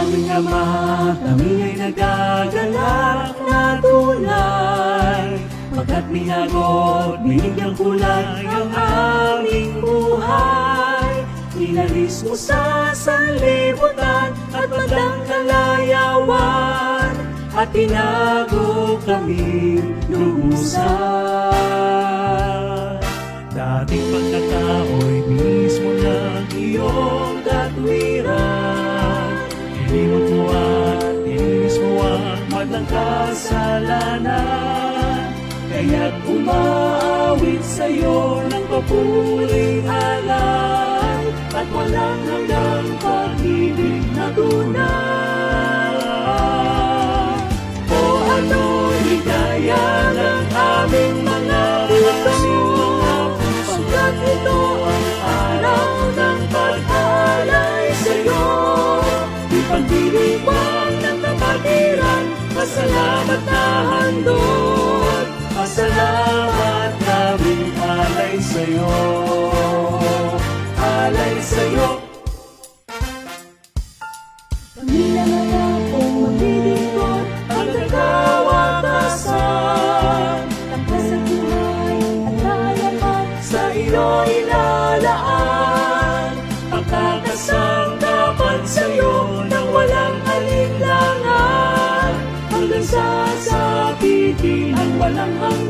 aming Ama, kami ay nagagalak na tunay, pagkat binagot, binigyang kulay ang aming buhay. Inalis mo sa sanlibutan at magdang kalayawan, at tinago kami lubusan. Dating pagkatao'y mismo ng iyong katwiran, ilimot mo at inis mo ang madlang kasalanan. Kaya't umaawit sa'yo ng papuring alay, at walang hanggang pag-ibig na tunay. O ano'y higaya ng aming mga puso, pagkat ito ang araw ng pag-alay sa'yo. Ipagdiriwang ng kapatiran, pasalamat na handog, pasalamat naming alay sa'yo, alay sa'yo. Pamilyang anak kong maglilingkod Ang nagkawakasan, Lakas at buhay at kaalaman sa iyo ilalaan. Pagkakasangkapan sa'yo nang walang alinlangan, hanggang sa sakitin ang walang hanggan.